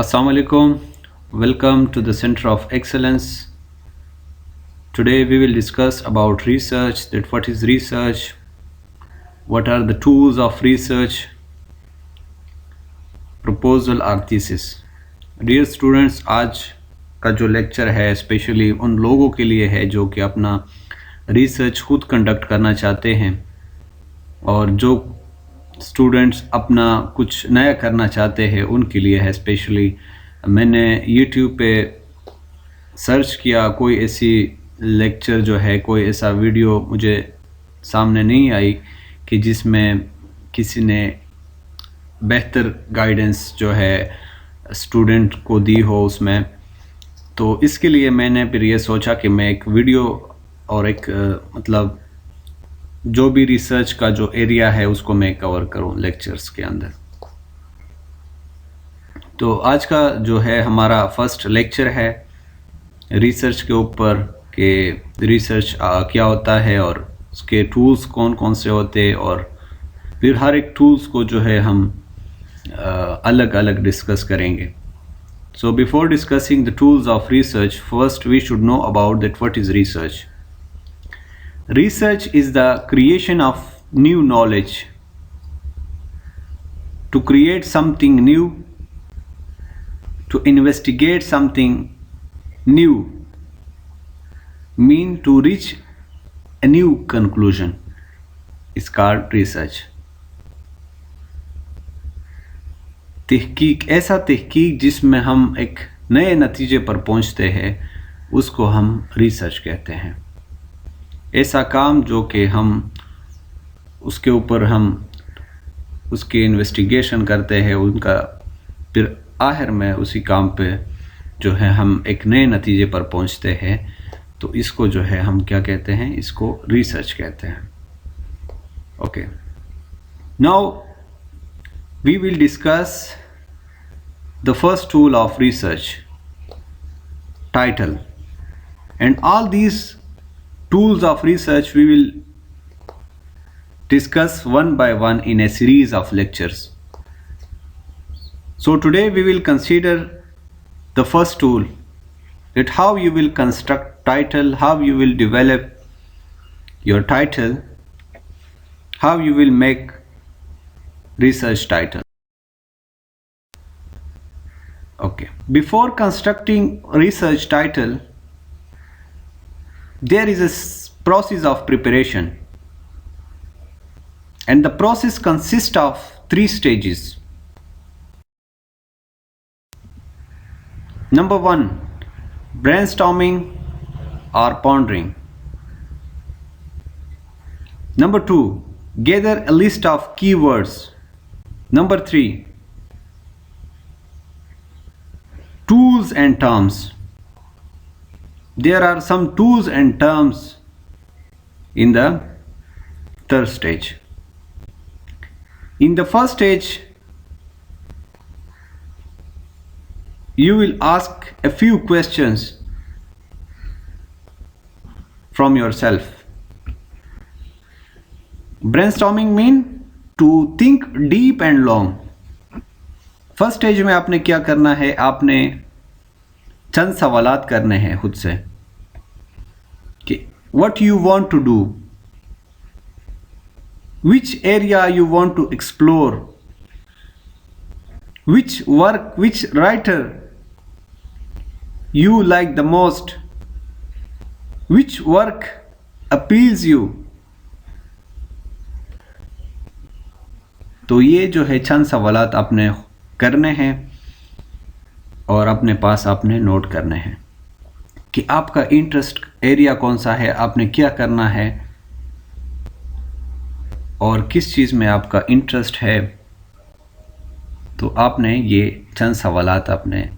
Assalamu alaikum. Welcome to the Center of Excellence. Today we will discuss about research, that what is research, what are the tools of research, proposal or thesis. Dear students, आज का जो lecture है specially उन लोगों के लिए है जो कि अपना रिसर्च खुद कंडक्ट करना चाहते हैं और जो स्टूडेंट्स अपना कुछ नया करना चाहते हैं उनके लिए है स्पेशली। मैंने YouTube पे सर्च किया, कोई ऐसी लेक्चर जो है, कोई ऐसा वीडियो मुझे सामने नहीं आई कि जिसमें किसी ने बेहतर गाइडेंस जो है स्टूडेंट को दी हो उसमें। तो इसके लिए मैंने फिर ये सोचा कि मैं एक वीडियो और एक मतलब जो भी रिसर्च का जो एरिया है उसको मैं कवर करूं लेक्चर्स के अंदर। तो आज का जो है हमारा फर्स्ट लेक्चर है रिसर्च के ऊपर कि रिसर्च क्या होता है और उसके टूल्स कौन कौन से होते हैं, और फिर हर एक टूल्स को जो है हम अलग अलग डिस्कस करेंगे। So before discussing the tools of research, first we should know about that what is research. Research is the creation of new knowledge. To create something new, to investigate something new, mean to reach a new conclusion is called research. तहकीक, ऐसा तहकीक जिसमें हम एक नए नतीजे पर पहुंचते हैं उसको हम रिसर्च कहते हैं। ऐसा काम जो कि हम उसके ऊपर हम उसकी इन्वेस्टिगेशन करते हैं, उनका फिर आखिर में उसी काम पे जो है हम एक नए नतीजे पर पहुंचते हैं, तो इसको जो है हम क्या कहते हैं, इसको रिसर्च कहते हैं। Okay, now we will discuss the first tool of research, title, and all these tools of research we will discuss one by one in a series of lectures. So today we will consider the first tool, that how you will construct title, how you will develop your title, how you will make research title. Okay, before constructing research title there is a process of preparation, and the process consists of 3 stages. Number 1, brainstorming or pondering. Number 2, gather a list of keywords. Number 3, tools and terms. There are some tools and terms in the third stage. In the first stage, you will ask a few questions from yourself. Brainstorming means to think deep and long. First stage में आपने क्या करना है, आपने चंद सवालात करने हैं खुद से कि what you want to do, which area you want to explore, which work, which writer you like the most, which work appeals you. तो ये जो है चंद सवालात आपने करने हैं और अपने पास आपने नोट करने हैं कि आपका इंटरेस्ट एरिया कौन सा है, आपने क्या करना है और किस चीज़ में आपका इंटरेस्ट है। तो आपने ये चंद सवालात अपने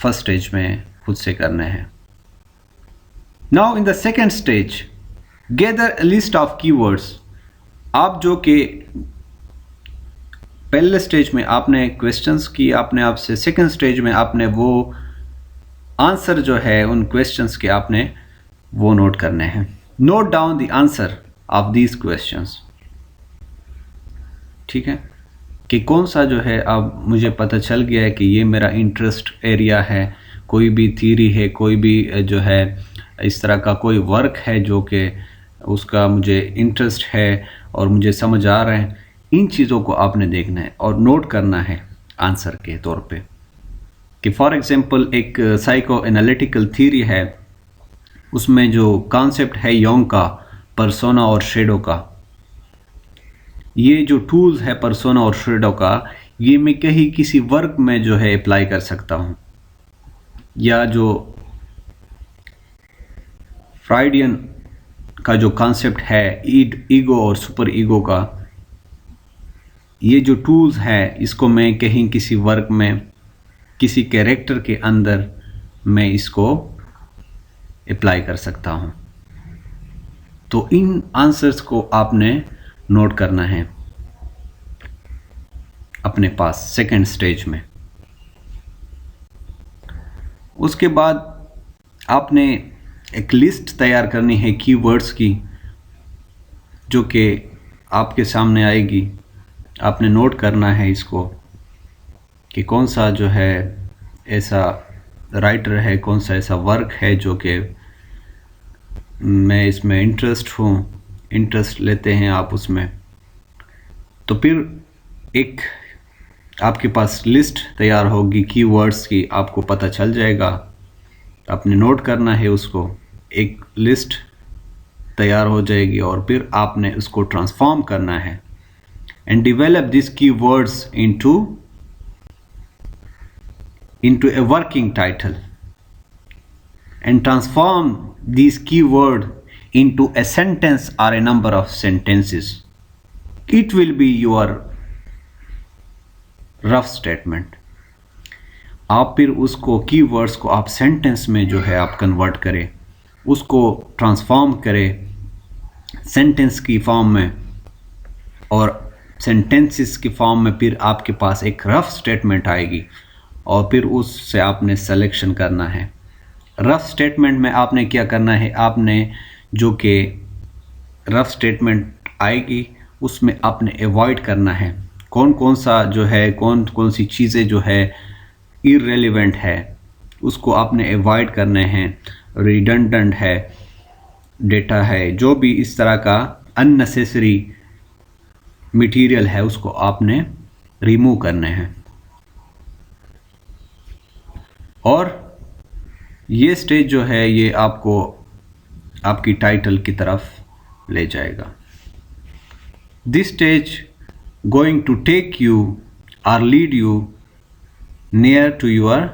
फर्स्ट स्टेज में खुद से करने हैं। Now in the second stage, gather a list of keywords. आप जो कि पहले स्टेज में आपने क्वेश्चंस की आपने आपसे, सेकेंड स्टेज में आपने वो आंसर जो है उन क्वेश्चंस के आपने वो नोट करने हैं। Note down the answer of these questions. ठीक है, कि कौन सा जो है अब मुझे पता चल गया है कि ये मेरा इंटरेस्ट एरिया है, कोई भी थ्योरी है, कोई भी जो है इस तरह का कोई वर्क है जो कि उसका मुझे इंटरेस्ट है और मुझे समझ आ रहा है, इन चीज़ों को आपने देखना है और नोट करना है आंसर के तौर पे। कि फॉर एग्जांपल एक साइको एनालिटिकल थ्योरी है, उसमें जो कॉन्सेप्ट है योंग का पर्सोना और शेडो का, ये जो टूल्स है पर्सोना और शेडो का, ये मैं कहीं किसी वर्क में जो है अप्लाई कर सकता हूँ, या जो फ्राइडियन का जो कॉन्सेप्ट है ईगो और सुपर ईगो का, ये जो टूल्स है इसको मैं कहीं किसी वर्क में किसी कैरेक्टर के अंदर मैं इसको अप्लाई कर सकता हूँ। तो इन आंसर्स को आपने नोट करना है अपने पास सेकंड स्टेज में। उसके बाद आपने एक लिस्ट तैयार करनी है कीवर्ड्स की, जो कि आपके सामने आएगी। आपने नोट करना है इसको कि कौन सा जो है ऐसा राइटर है, कौन सा ऐसा वर्क है जो कि मैं इसमें इंटरेस्ट लेते हैं आप उसमें। तो फिर एक आपके पास लिस्ट तैयार होगी कीवर्ड्स की, आपको पता चल जाएगा। आपने नोट करना है उसको, एक लिस्ट तैयार हो जाएगी और फिर आपने उसको ट्रांसफॉर्म करना है and develop this keywords into a working title and transform these keywords into a sentence or a number of sentences. It will be your rough statement. आप फिर उसको कीवर्ड्स को आप सेंटेंस में जो है आप कन्वर्ट करें, उसको ट्रांसफॉर्म करें सेंटेंस की फॉर्म में, और सेंटेंसेस की फॉर्म में फिर आपके पास एक रफ स्टेटमेंट आएगी और फिर उससे आपने सिलेक्शन करना है। रफ स्टेटमेंट में आपने क्या करना है, आपने जो कि रफ स्टेटमेंट आएगी उसमें आपने अवॉइड करना है कौन कौन सा जो है, कौन कौन सी चीज़ें जो है इररेलेवेंट है, उसको आपने अवॉइड करने हैं। रिडंडेंट है डेटा है, जो भी इस तरह का अननेसेसरी मटेरियल है उसको आपने रिमूव करने हैं। और ये स्टेज जो है ये आपको आपकी टाइटल की तरफ ले जाएगा। This stage going to take you और lead you near to your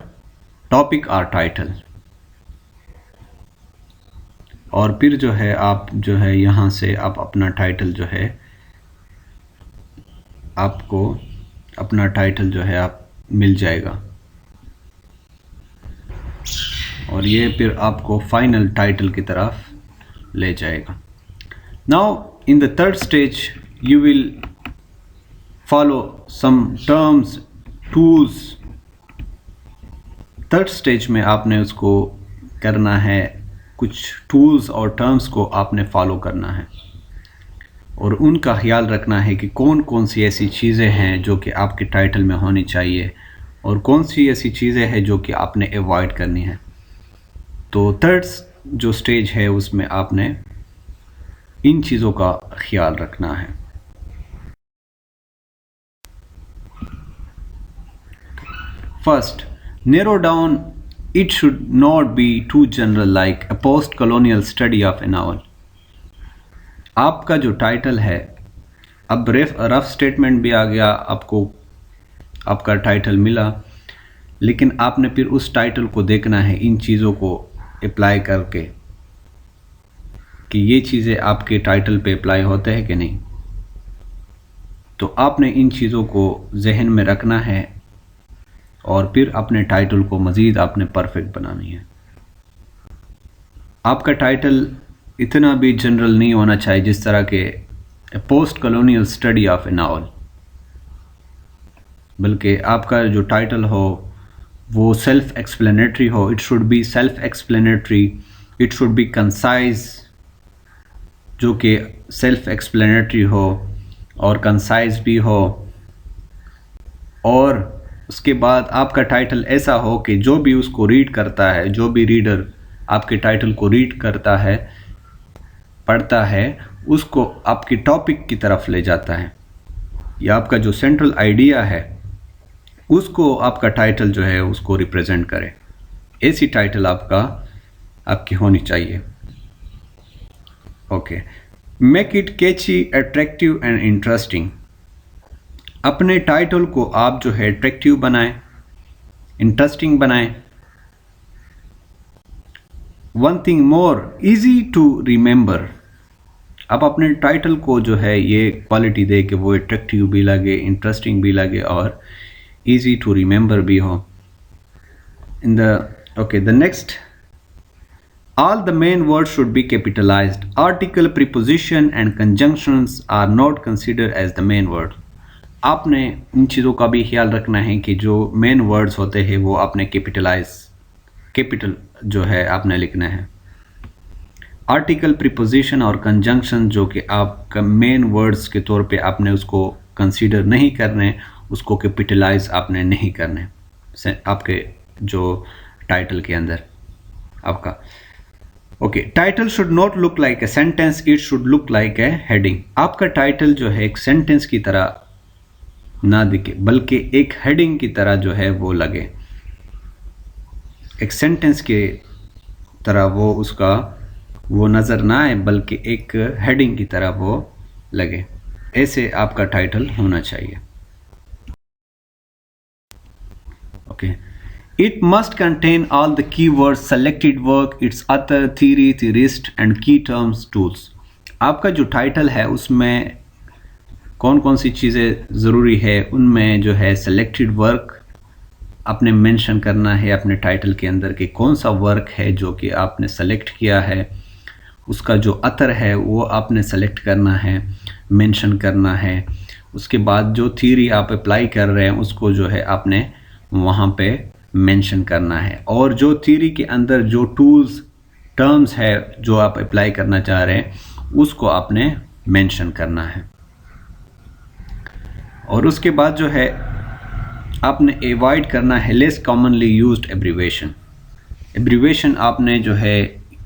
topic और टाइटल। और फिर जो है आप जो है यहाँ से आप अपना टाइटल जो है, आपको अपना टाइटल जो है आप मिल जाएगा और ये फिर आपको फाइनल टाइटल की तरफ ले जाएगा। Now in the third stage you will follow some terms tools. Third stage में आपने उसको करना है, कुछ टूल्स और टर्म्स को आपने फॉलो करना है और उनका ख्याल रखना है कि कौन कौन सी ऐसी चीज़ें हैं जो कि आपके टाइटल में होनी चाहिए और कौन सी ऐसी चीज़ें हैं जो कि आपने अवॉइड करनी है। तो थर्ड जो स्टेज है उसमें आपने इन चीज़ों का ख्याल रखना है। First, narrow down. It should not be too general like a post-colonial study of a novel. आपका जो टाइटल है, अब रफ स्टेटमेंट भी आ गया, आपको आपका टाइटल मिला, लेकिन आपने फिर उस टाइटल को देखना है इन चीज़ों को अप्लाई करके कि ये चीज़ें आपके टाइटल पे अप्लाई होते हैं कि नहीं। तो आपने इन चीज़ों को जहन में रखना है और फिर अपने टाइटल को मज़ीद आपने परफेक्ट बनानी है। आपका टाइटल इतना भी जनरल नहीं होना चाहिए जिस तरह के post colonial study of A novel, बल्कि आपका जो टाइटल हो वो सेल्फ एक्सप्लेनेटरी हो। It should be self explanatory, it should be concise, जो कि सेल्फ एक्सप्लेनेटरी हो और कंसाइज भी हो और उसके बाद आपका टाइटल ऐसा हो कि जो भी उसको रीड करता है, जो भी रीडर आपके टाइटल को रीड करता है, पढ़ता है, उसको आपकी टॉपिक की तरफ ले जाता है, या आपका जो सेंट्रल आइडिया है उसको आपका टाइटल जो है उसको रिप्रेजेंट करे। ऐसी टाइटल आपकी होनी चाहिए। Okay, make it catchy, attractive and interesting. अपने टाइटल को आप जो है अट्रैक्टिव बनाएं, इंटरेस्टिंग बनाएं। One thing more, easy to remember. आप अपने टाइटल को जो है ये क्वालिटी दे कि वो अट्रैक्टिव भी लगे, इंटरेस्टिंग भी लगे और इजी टू रिमेंबर भी हो। The next, all the main words should be capitalized. Article, preposition and conjunctions are not considered as the main word. आपने इन चीज़ों का भी ख्याल रखना है कि जो मेन वर्ड्स होते हैं वो आपने कैपिटल जो है आपने लिखना है। आर्टिकल, प्रीपोजिशन और कंजंक्शन जो कि आपका मेन वर्ड्स के तौर पे आपने उसको कंसीडर नहीं करने, उसको कैपिटलाइज आपने नहीं करने आपके जो टाइटल के अंदर आपका। Okay, title should not look like a sentence, it should look like a heading. आपका टाइटल जो है एक सेंटेंस की तरह ना दिखे बल्कि एक हेडिंग की तरह जो है वो लगे, एक सेंटेंस के तरह वो नज़र ना आए बल्कि एक हेडिंग की तरह वो लगे। ऐसे आपका टाइटल होना चाहिए। Okay, it must contain all the keywords, selected work, it's author, theory, theorist and की टर्म्स, टूल्स। आपका जो टाइटल है उसमें कौन कौन सी चीज़ें ज़रूरी है, उनमें जो है सेलेक्टेड वर्क आपने मेंशन करना है अपने टाइटल के अंदर कि कौन सा वर्क है जो कि आपने सेलेक्ट किया है, उसका जो अथर है वो आपने सेलेक्ट करना है, मेंशन करना है। उसके बाद जो थ्योरी आप अप्लाई कर रहे हैं उसको जो है आपने वहाँ पे मेंशन करना है, और जो थ्योरी के अंदर जो टूल्स, टर्म्स है जो आप अप्लाई करना चाह रहे हैं उसको आपने मेंशन करना है। और उसके बाद जो है आपने अवॉइड करना है less commonly used abbreviation. Abbreviation आपने जो है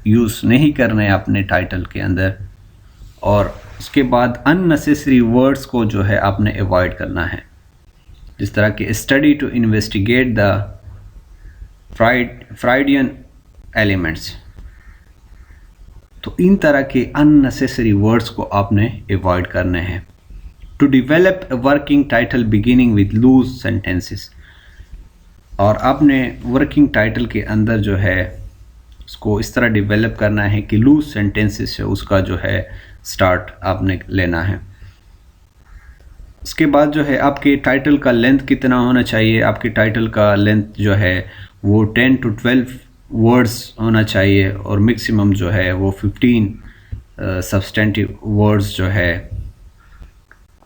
यूज़ नहीं करना है अपने टाइटल के अंदर। और उसके बाद अननेसेसरी वर्ड्स को जो है आपने अवॉइड करना है, जिस तरह के study to investigate the Freudian elements. तो इन तरह के अननेसेसरी वर्ड्स को आपने अवॉइड करने हैं। To develop a working title beginning with loose sentences. और आपने वर्किंग टाइटल के अंदर जो है उसको इस तरह डेवलप करना है कि लूज सेंटेंसेस से उसका जो है स्टार्ट आपने लेना है। उसके बाद जो है आपके टाइटल का लेंथ कितना होना चाहिए। आपके टाइटल का लेंथ जो है वो 10 to 12 वर्ड्स होना चाहिए, और मैक्सिमम जो है वो 15 सब्सटेंटिव वर्ड्स जो है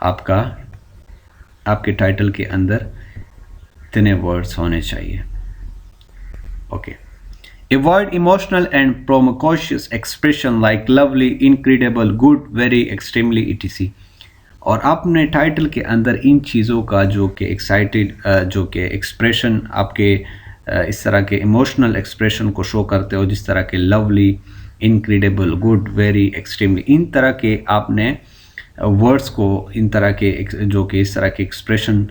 आपके टाइटल के अंदर इतने वर्ड्स होने चाहिए। Okay, avoid emotional and precocious expression like lovely, incredible, good, very, extremely, etc। और आपने टाइटल के अंदर इन चीज़ों का जो कि एक्साइटेड जो कि एक्सप्रेशन आपके इस तरह के इमोशनल एक्सप्रेशन को शो करते हो, जिस तरह के lovely, incredible, good, very, extremely, इन तरह के आपने वर्ड्स को, इन तरह के जो कि इस तरह के एक्सप्रेशन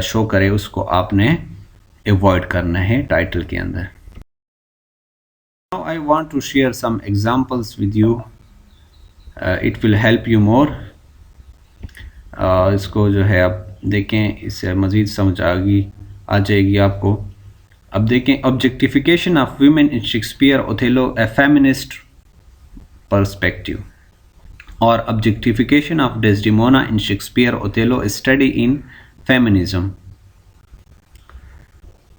शो करे उसको आपने अवॉइड करना है टाइटल के अंदर। Now I want to share some examples with you. It will help you more. इसको जो है आप देखें, इससे मज़ीद समझ आ जाएगी आपको। अब देखें, objectification of women in Shakespeare, Othello, a feminist perspective. और objectification of Desdemona in Shakespeare, Othello, study in feminism.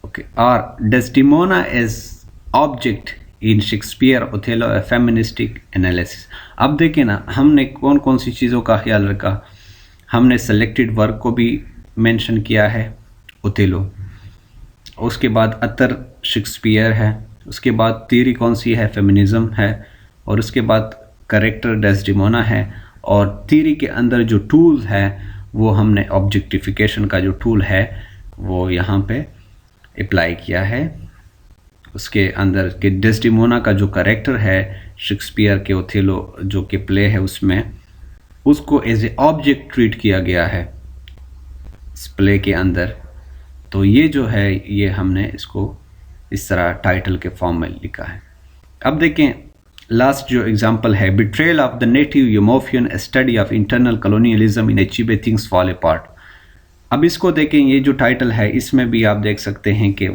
Okay, और Desdemona as object in Shakespeare, Othello, a feministic analysis. अब देखें ना, हमने कौन कौन सी चीज़ों का ख्याल रखा। हमने सेलेक्टेड वर्क को भी मेंशन किया है, ओथेलो। उसके बाद अतर शेक्सपियर है, उसके बाद थ्योरी कौन सी है, फेमिनिज्म है, और उसके बाद कैरेक्टर डेस्डिमोना है। और थ्योरी के अंदर जो टूल्स है वो हमने ऑब्जेक्टिफिकेशन का जो टूल है वो यहाँ पे अप्लाई किया है। उसके अंदर के डेस्टिमोना का जो कैरेक्टर है शेक्सपियर के ओथेलो जो कि प्ले है उसमें, उसको एज ए ऑब्जेक्ट ट्रीट किया गया है इस प्ले के अंदर। तो ये जो है ये हमने इसको इस तरह टाइटल के फॉर्म में लिखा है। अब देखें लास्ट जो एग्जांपल है, betrayal of the native Umuofian, a study of internal colonialism in Achebe Things Fall Apart. अब इसको देखें, ये जो टाइटल है इसमें भी आप देख सकते हैं कि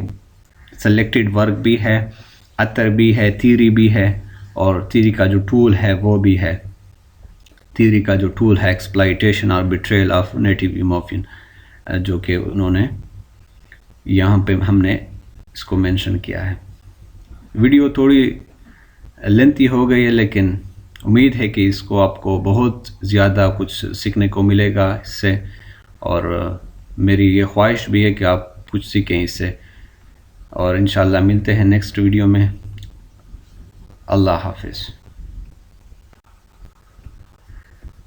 सेलेक्टेड वर्क भी है, अतर भी है, थीरी भी है, और थीरी का जो टूल है वो भी है। थीरी का जो टूल है एक्सप्लॉइटेशन और बिट्रेयल ऑफ नेटिव यूमोफियन, जो कि उन्होंने यहाँ पे हमने इसको मेंशन किया है। वीडियो थोड़ी लेंथी हो गई है, लेकिन उम्मीद है कि इसको आपको बहुत ज़्यादा कुछ सीखने को मिलेगा इससे, और मेरी ये ख्वाहिश भी है कि आप कुछ सीखें इससे। और इंशाल्लाह मिलते हैं नेक्स्ट वीडियो में। अल्लाह हाफिज़।